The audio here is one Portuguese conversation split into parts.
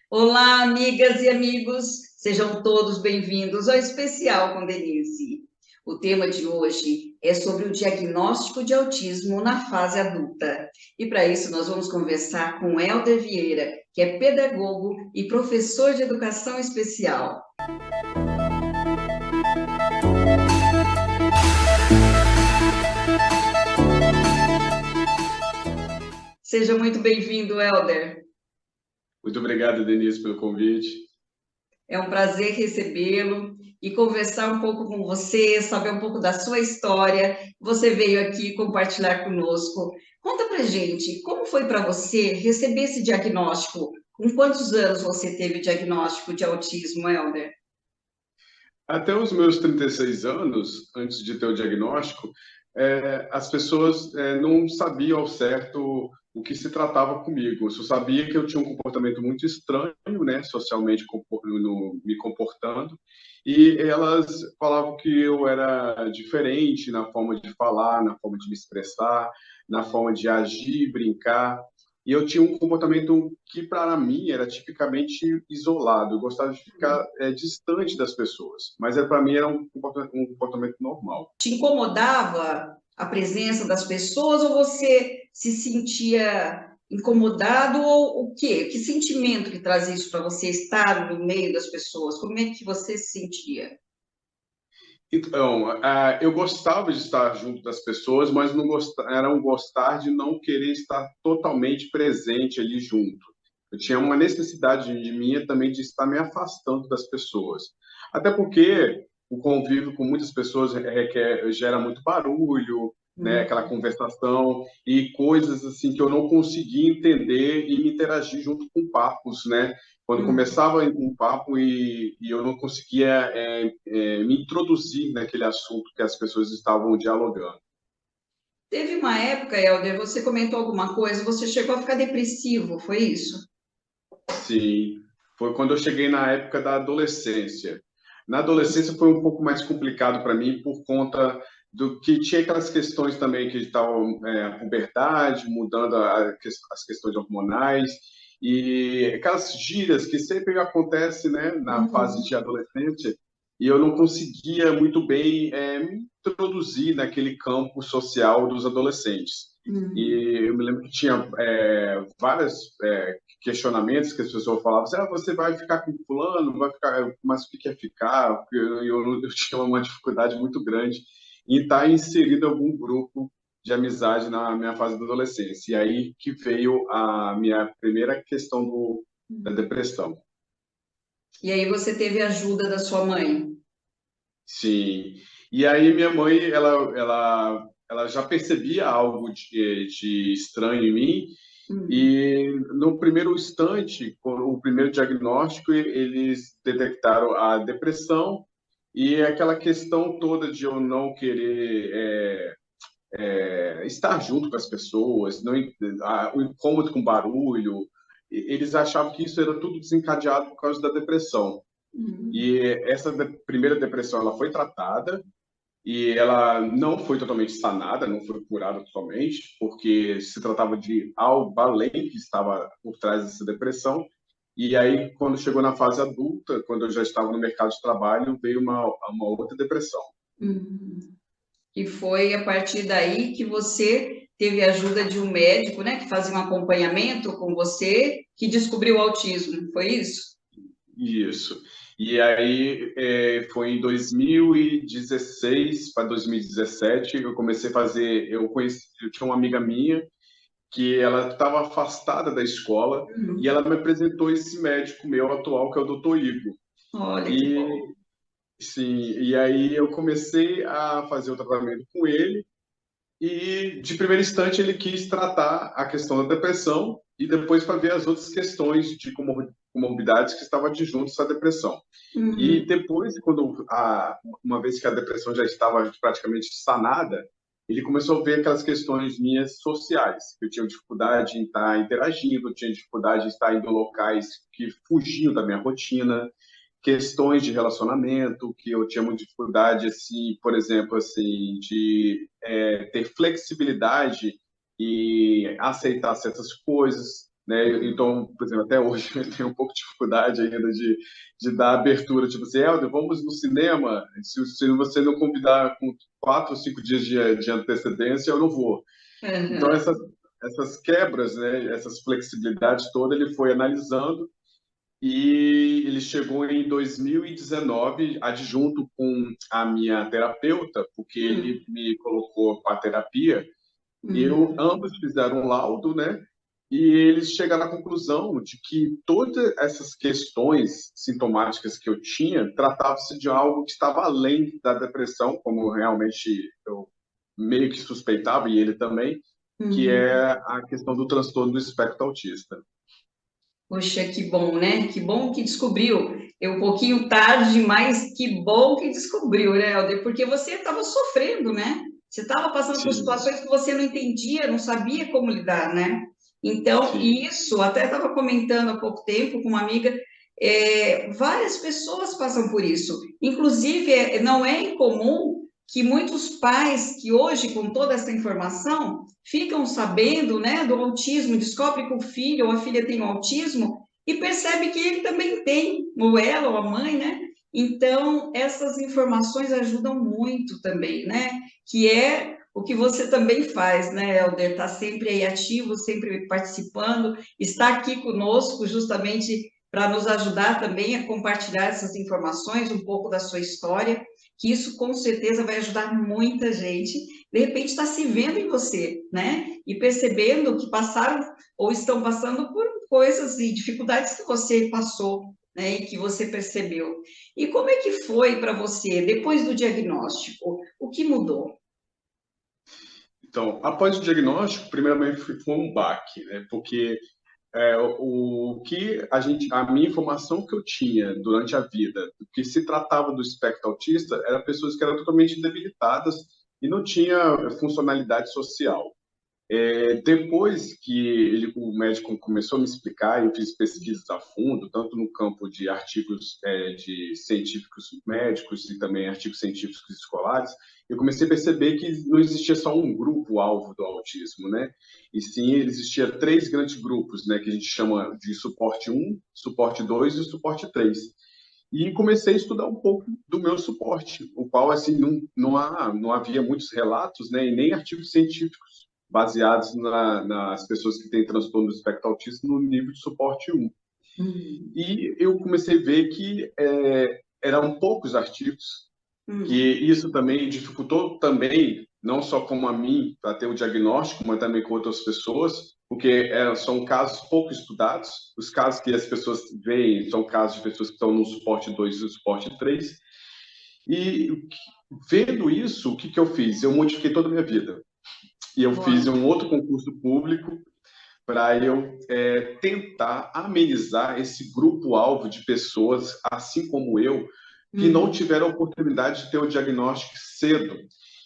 Olá, amigas e amigos, sejam todos bem-vindos ao Especial com Denise. O tema de hoje é sobre o diagnóstico de autismo na fase adulta. E para isso nós vamos conversar com Helder Vieira, que é pedagogo e professor de educação especial. Seja muito bem-vindo, Helder. Muito obrigado, Denise, pelo convite. É um prazer recebê-lo e conversar um pouco com você, saber um pouco da sua história. Você veio aqui compartilhar conosco. Conta pra gente, como foi para você receber esse diagnóstico? Com quantos anos você teve o diagnóstico de autismo, Helder? Até os meus 36 anos, antes de ter o diagnóstico, as pessoas não sabiam ao certo o que se tratava comigo. Eu só sabia que eu tinha um comportamento muito estranho, né, socialmente me comportando, e elas falavam que eu era diferente na forma de falar, na forma de me expressar, na forma de agir, brincar. E eu tinha um comportamento que, para mim, era tipicamente isolado. Eu gostava de ficar distante das pessoas, mas para mim era um comportamento normal. Te incomodava a presença das pessoas ou você se sentia incomodado ou o quê? Que sentimento que traz isso para você estar no meio das pessoas? Como é que você se sentia? Então, eu gostava de estar junto das pessoas, mas não era um gostar de não querer estar totalmente presente ali junto. Eu tinha uma necessidade de minha também de estar me afastando das pessoas. Até porque o convívio com muitas pessoas gera muito barulho, né? Aquela conversação e coisas assim que eu não conseguia entender e me interagir junto com papos, né? Quando Hum. começava um papo e eu não conseguia me introduzir naquele assunto que as pessoas estavam dialogando. Teve uma época, Helder, você comentou alguma coisa, você chegou a ficar depressivo, foi isso? Sim, foi quando eu cheguei na época da adolescência. Na adolescência foi um pouco mais complicado para mim por conta do que tinha aquelas questões também que estavam a puberdade, mudando as questões hormonais e aquelas gírias que sempre acontece, né, na fase Uhum. de adolescente, e eu não conseguia muito bem me introduzir naquele campo social dos adolescentes. Uhum. E eu me lembro que tinha vários questionamentos que as pessoas falavam assim, você vai ficar com fulano, vai ficar, mas o que é ficar? Porque eu tinha uma dificuldade muito grande em estar inserido em algum grupo de amizade na minha fase da adolescência. E aí que veio a minha primeira questão da depressão. E aí você teve a ajuda da sua mãe. Sim. E aí minha mãe, ela já percebia algo de estranho em mim. Uhum. E no primeiro instante, com o primeiro diagnóstico, eles detectaram a depressão e aquela questão toda de eu não querer estar junto com as pessoas, não, o incômodo com barulho, eles achavam que isso era tudo desencadeado por causa da depressão. Uhum. E essa primeira depressão ela foi tratada e ela não foi totalmente sanada, não foi curada totalmente, porque se tratava de algo além que estava por trás dessa depressão. E aí, quando chegou na fase adulta, quando eu já estava no mercado de trabalho, veio uma outra depressão. Uhum. E foi a partir daí que você teve a ajuda de um médico, né, que fazia um acompanhamento com você, que descobriu o autismo, foi isso? Isso. E aí, foi em 2016 para 2017, eu comecei a fazer. Eu tinha uma amiga minha que ela estava afastada da escola e ela Uhum. me apresentou esse médico meu atual, que é o Dr. Igor. Olha que E bom. sim, e aí eu comecei a fazer o tratamento com ele e de primeiro instante ele quis tratar a questão da depressão e depois para ver as outras questões de comorbidades que estavam adjuntas à depressão. E Uhum. depois, uma vez que a depressão já estava praticamente sanada, ele começou a ver aquelas questões minhas sociais. Eu tinha dificuldade em estar interagindo, eu tinha dificuldade em estar indo em locais que fugiam da minha rotina, questões de relacionamento, que eu tinha muita dificuldade, assim, por exemplo, assim, de ter flexibilidade e aceitar certas coisas. né? Então, por exemplo, até hoje eu tenho um pouco de dificuldade ainda de dar abertura, tipo assim, Helder, vamos no cinema, se você não convidar com 4 ou 5 dias de antecedência, eu não vou. Então, Aham. essas quebras, né, essas flexibilidades todas, ele foi analisando e ele chegou em 2019, adjunto com a minha terapeuta, porque Hum, ele me colocou com a terapia. uhum. Ambos fizeram um laudo, né? E eles chegaram à conclusão de que todas essas questões sintomáticas que eu tinha tratavam-se de algo que estava além da depressão, como realmente eu meio que suspeitava, e ele também, que é Uhum. a questão do transtorno do espectro autista. Poxa, que bom, né? Que bom que descobriu. É um pouquinho tarde, mas que bom que descobriu, né, Helder? Porque você estava sofrendo, né? Você estava passando por Sim, situações que você não entendia, não sabia como lidar, né? Então, sim, isso, até estava comentando há pouco tempo com uma amiga, várias pessoas passam por isso. Inclusive, não é incomum que muitos pais que hoje, com toda essa informação, ficam sabendo, né, do autismo, descobre que o filho ou a filha tem autismo e percebe que ele também tem, ou ela ou a mãe, né? Então, essas informações ajudam muito também, né? Que é o que você também faz, né, Helder? Está sempre aí ativo, sempre participando, está aqui conosco justamente para nos ajudar também a compartilhar essas informações, um pouco da sua história, que isso com certeza vai ajudar muita gente. De repente está se vendo em você, né? E percebendo que passaram ou estão passando por coisas e dificuldades que você passou, né? E que você percebeu. E como é que foi para você depois do diagnóstico? O que mudou? então, após o diagnóstico, primeiramente foi um baque, né? Porque o que a minha informação que eu tinha durante a vida, do que se tratava do espectro autista, eram pessoas que eram totalmente debilitadas e não tinha funcionalidade social. Depois que o médico começou a me explicar, eu fiz pesquisas a fundo, tanto no campo de artigos de científicos médicos e também artigos científicos escolares, eu comecei a perceber que não existia só um grupo-alvo do autismo, né? E sim, existia 3 grandes grupos, né, que a gente chama de suporte 1, suporte 2 e suporte 3. E comecei a estudar um pouco do meu suporte, o qual, assim, não havia muitos relatos, né, e nem artigos científicos baseados nas pessoas que têm transtorno do espectro autista no nível de suporte 1. Hum, E eu comecei a ver que eram poucos artigos, que hum, isso também dificultou também, não só como a mim, para ter o diagnóstico, mas também com outras pessoas, porque são casos pouco estudados. Os casos que as pessoas veem são casos de pessoas que estão no suporte 2 e no suporte 3. E vendo isso, o que, que eu fiz? Eu modifiquei toda a minha vida. E eu fiz olha, um outro concurso público para eu tentar amenizar esse grupo-alvo de pessoas, assim como eu, que não uhum, tiveram a oportunidade de ter o diagnóstico cedo.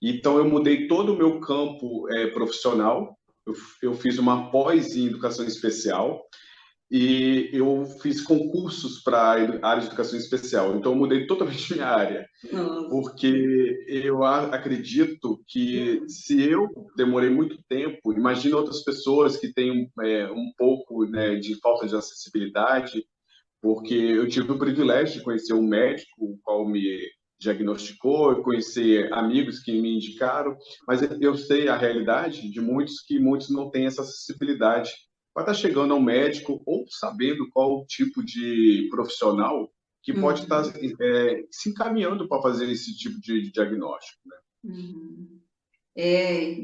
Então, eu mudei todo o meu campo profissional, eu fiz uma pós em educação especial, e eu fiz concursos para a área de educação especial. Então, eu mudei totalmente minha área nossa, porque eu acredito que se eu demorei muito tempo, imagina outras pessoas que têm um pouco, né, de falta de acessibilidade, porque eu tive o privilégio de conhecer um médico, o qual me diagnosticou, eu conheci amigos que me indicaram, mas eu sei a realidade de muitos que muitos não têm essa acessibilidade para estar chegando ao médico ou sabendo qual o tipo de profissional que pode estar uhum, se encaminhando para fazer esse tipo de diagnóstico, né? uhum.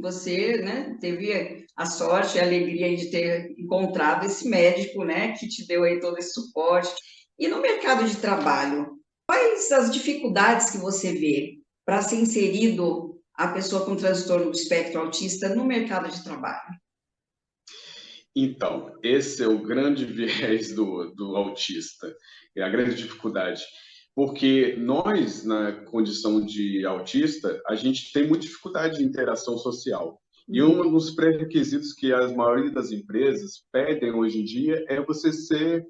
Você, né, teve a sorte e a alegria de ter encontrado esse médico, né, que te deu aí todo esse suporte. E no mercado de trabalho, quais as dificuldades que você vê para ser inserido a pessoa com transtorno do espectro autista no mercado de trabalho? Então, esse é o grande viés do autista, é a grande dificuldade. Porque nós, na condição de autista, a gente tem muita dificuldade de interação social. E um Uhum, dos pré-requisitos que a maioria das empresas pedem hoje em dia é você ser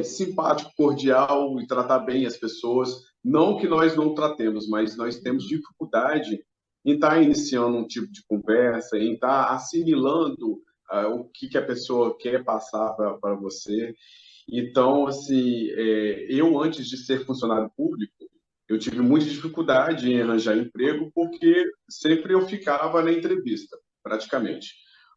simpático, cordial e tratar bem as pessoas. Não que nós não tratemos, mas nós temos uhum, dificuldade em estar iniciando um tipo de conversa, em estar assimilando o que que a pessoa quer passar para você. Então, assim, eu antes de ser funcionário público, eu tive muita dificuldade em arranjar emprego porque sempre eu ficava na entrevista, praticamente.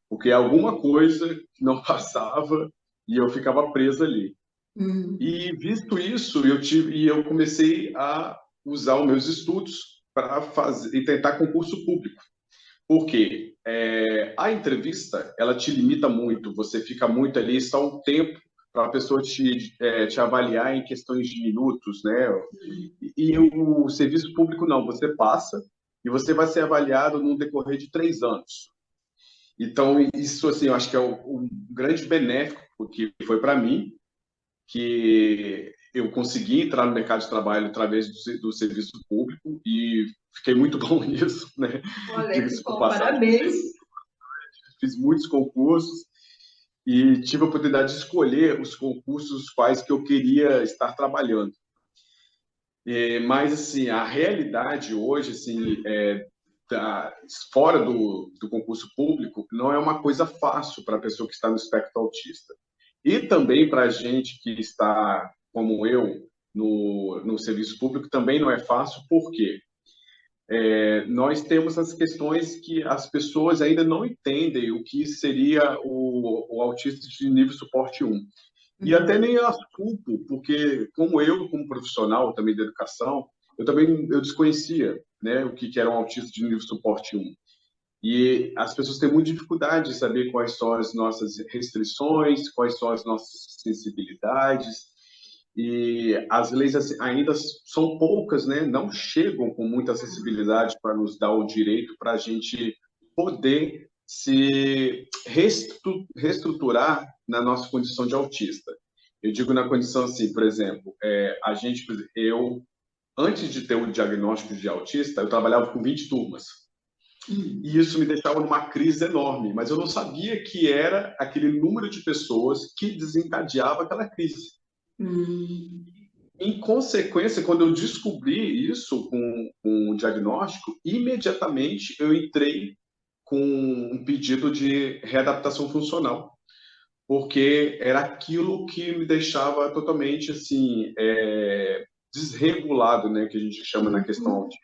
Porque alguma coisa não passava e eu ficava preso ali. Hum. E visto isso, eu comecei a usar os meus estudos para fazer e tentar concurso público. Porque a entrevista, ela te limita muito, você fica muito ali, só um tempo para a pessoa te avaliar em questões de minutos, né? E o serviço público não, você passa e você vai ser avaliado no decorrer de 3 anos. Então, isso, assim, eu acho que é o grande benéfico que foi para mim, que eu consegui entrar no mercado de trabalho através do serviço público e fiquei muito bom nisso, né? Olha que Diga-se por bom, passagem, parabéns. fiz muitos concursos e tive a oportunidade de escolher os concursos os quais que eu queria estar trabalhando. Mas, assim, a realidade hoje, assim, fora do concurso público, não é uma coisa fácil para a pessoa que está no espectro autista. E também para a gente que está, como eu, no serviço público, também não é fácil, porque nós temos as questões que as pessoas ainda não entendem o que seria o autista de nível suporte 1. E até Uhum. nem as culpo, porque como profissional também da educação, eu desconhecia, né, o que era um autista de nível suporte 1. E as pessoas têm muita dificuldade de saber quais são as nossas restrições, quais são as nossas sensibilidades. E as leis assim, ainda são poucas, né? Não chegam com muita acessibilidade para nos dar o direito para a gente poder se reestruturar na nossa condição de autista. Eu digo na condição assim, por exemplo, eu antes de ter o diagnóstico de autista, eu trabalhava com 20 turmas. E isso me deixava numa crise enorme, mas eu não sabia que era aquele número de pessoas que desencadeava aquela crise. Hum. Em consequência, quando eu descobri isso com o diagnóstico, imediatamente eu entrei com um pedido de readaptação funcional, porque era aquilo que me deixava totalmente assim desregulado, né, que a gente chama na questão Uhum. autista,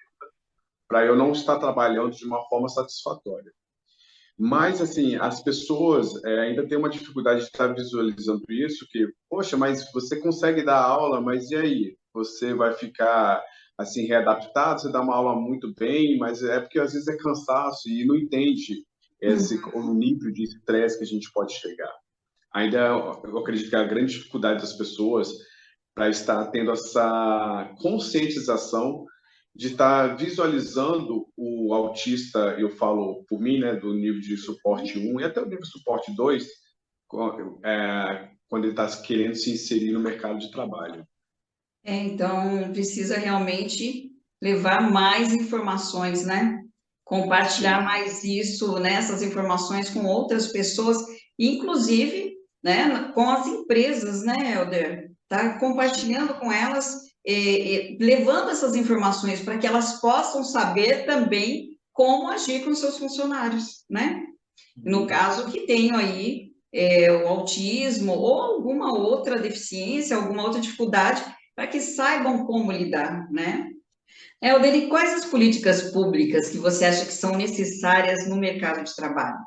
para eu não estar trabalhando de uma forma satisfatória. Mas, assim, as pessoas ainda têm uma dificuldade de estar visualizando isso, que, poxa, mas você consegue dar aula, mas e aí? Você vai ficar, assim, readaptado? Você dá uma aula muito bem, mas é porque às vezes é cansaço e não entende o nível de estresse que a gente pode chegar. Ainda, eu acredito que a grande dificuldade das pessoas para estar tendo essa conscientização de estar visualizando o autista, eu falo por mim, né, do nível de suporte 1 e até o nível de suporte 2, quando ele está querendo se inserir no mercado de trabalho. Então, precisa realmente levar mais informações, né? Compartilhar Sim, mais isso, né? Essas informações com outras pessoas, inclusive, né? Com as empresas, né, Helder? Tá sim. compartilhando com elas, levando essas informações para que elas possam saber também como agir com seus funcionários, né? No caso que tenham aí o autismo ou alguma outra deficiência, alguma outra dificuldade, para que saibam como lidar, né? Helder, quais as políticas públicas que você acha que são necessárias no mercado de trabalho?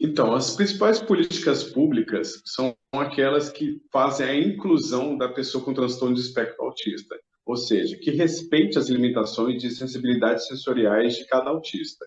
Então, as principais políticas públicas são aquelas que fazem a inclusão da pessoa com transtorno de espectro autista, ou seja, que respeite as limitações de sensibilidades sensoriais de cada autista.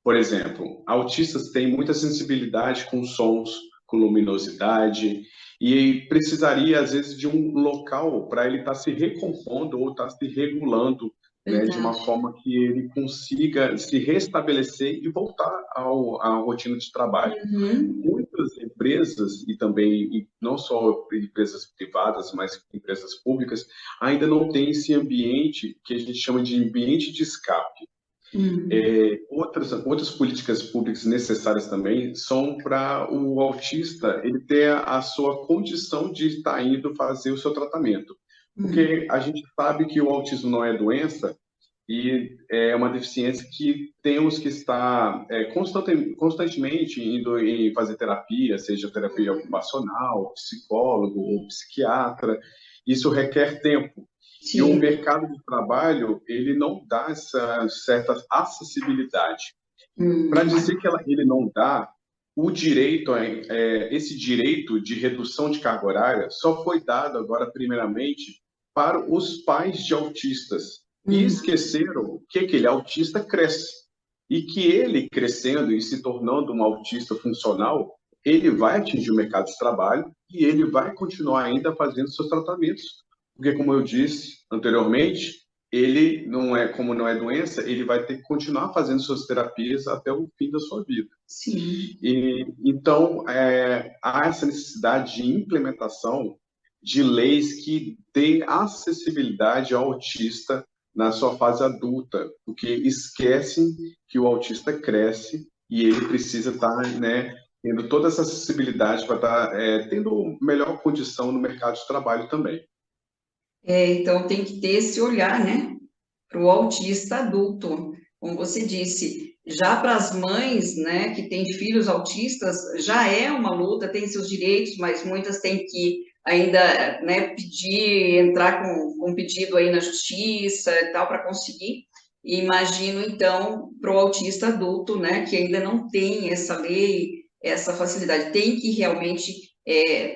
Por exemplo, autistas têm muita sensibilidade com sons, com luminosidade, e precisaria, às vezes, de um local para ele estar se recompondo ou estar se regulando, né, de uma Verdade. forma que ele consiga se restabelecer e voltar à rotina de trabalho. Uhum. Muitas empresas, e também e não só empresas privadas, mas empresas públicas, ainda não têm esse ambiente que a gente chama de ambiente de escape. Uhum. Outras políticas públicas necessárias também são para o autista ele ter a sua condição de estar indo fazer o seu tratamento. Uhum. Porque a gente sabe que o autismo não é doença e é uma deficiência que temos que estar constantemente indo em fazer terapia, seja terapia ocupacional, psicólogo ou psiquiatra. Isso requer tempo. E o Sim. mercado de trabalho, ele não dá essa certa acessibilidade. Para Hum. dizer que ele não dá, o direito, esse direito de redução de carga horária só foi dado agora, primeiramente, para os pais de autistas. E Hum. esqueceram que aquele autista cresce. E que ele crescendo e se tornando um autista funcional, ele vai atingir o mercado de trabalho e ele vai continuar ainda fazendo seus tratamentos. Porque, como eu disse anteriormente, ele não é, como não é doença, ele vai ter que continuar fazendo suas terapias até o fim da sua vida. Sim. E então há essa necessidade de implementação de leis que deem acessibilidade ao autista na sua fase adulta, porque esquecem que o autista cresce e ele precisa estar, né, tendo toda essa acessibilidade para estar tendo melhor condição no mercado de trabalho também. Então tem que ter esse olhar, né, para o autista adulto, como você disse. Já para as mães, né, que têm filhos autistas, já é uma luta, tem seus direitos, mas muitas têm que ainda, né, pedir, entrar com pedido aí na justiça e tal para conseguir. E imagino então para o autista adulto, né, que ainda não tem essa lei, essa facilidade, tem que realmente,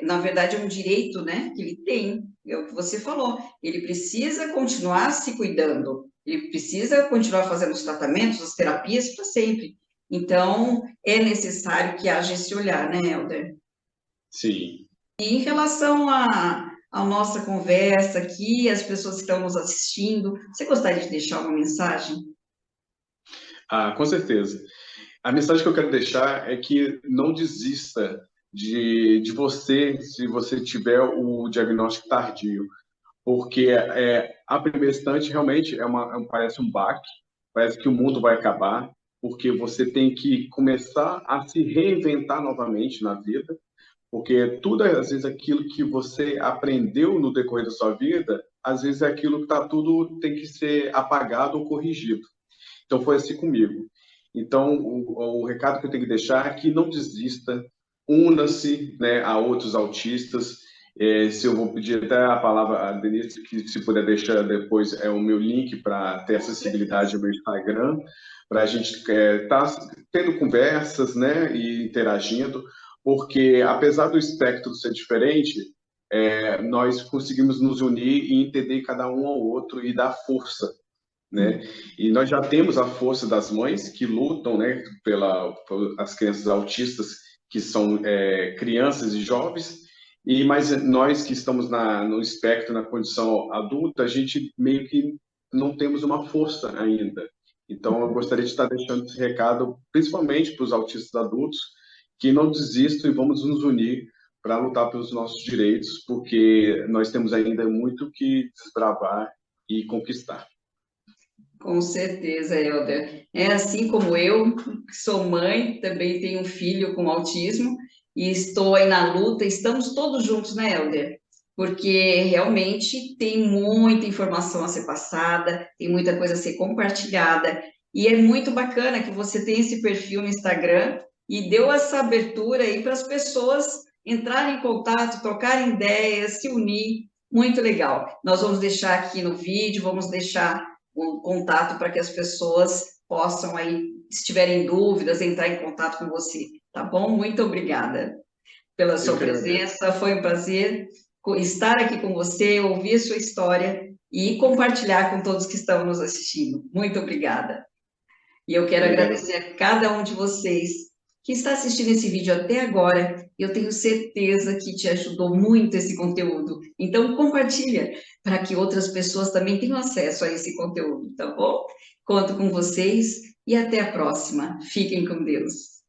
na verdade, é um direito, né, que ele tem, é o que você falou, ele precisa continuar se cuidando, ele precisa continuar fazendo os tratamentos, as terapias para sempre. Então, é necessário que haja esse olhar, né, Helder? Sim. E em relação à nossa conversa aqui, as pessoas que estão nos assistindo, você gostaria de deixar uma mensagem? Ah, com certeza. A mensagem que eu quero deixar é que não desista de você se você tiver o diagnóstico tardio, porque a primeiro instante realmente parece um baque, parece que o mundo vai acabar, porque você tem que começar a se reinventar novamente na vida, porque tudo, às vezes, aquilo que você aprendeu no decorrer da sua vida, às vezes é aquilo que tudo tem que ser apagado ou corrigido. Então foi assim comigo. Então o recado que eu tenho que deixar é que não desista, una-se, né, a outros autistas. Se eu vou pedir até a palavra a Denise, que se puder deixar depois o meu link para ter acessibilidade ao meu Instagram, para a gente estar tendo conversas, né, e interagindo, porque apesar do espectro ser diferente, nós conseguimos nos unir e entender cada um ao outro e dar força, né? E nós já temos a força das mães que lutam, né, pelas crianças autistas, que são crianças e jovens, mas nós que estamos no espectro, na condição adulta, a gente meio que não temos uma força ainda. Então, eu gostaria de estar deixando esse recado, principalmente para os autistas adultos, que não desistam e vamos nos unir para lutar pelos nossos direitos, porque nós temos ainda muito que desbravar e conquistar. Com certeza, Helder. É assim como eu, que sou mãe, também tenho um filho com autismo e estou aí na luta. Estamos todos juntos, né, Helder? Porque realmente tem muita informação a ser passada, tem muita coisa a ser compartilhada. E é muito bacana que você tem esse perfil no Instagram e deu essa abertura aí para as pessoas entrarem em contato, trocarem ideias, se unir. Muito legal. Nós vamos deixar aqui no vídeo, vamos deixar um contato para que as pessoas possam aí, se tiverem dúvidas, entrar em contato com você, tá bom? Muito obrigada pela Eu sua que agradeço. presença, foi um prazer estar aqui com você, ouvir a sua história e compartilhar com todos que estão nos assistindo. Muito obrigada. E eu quero Obrigado. agradecer a cada um de vocês que está assistindo esse vídeo até agora. Eu tenho certeza que te ajudou muito esse conteúdo. Então, compartilha para que outras pessoas também tenham acesso a esse conteúdo, tá bom? Conto com vocês e até a próxima. Fiquem com Deus.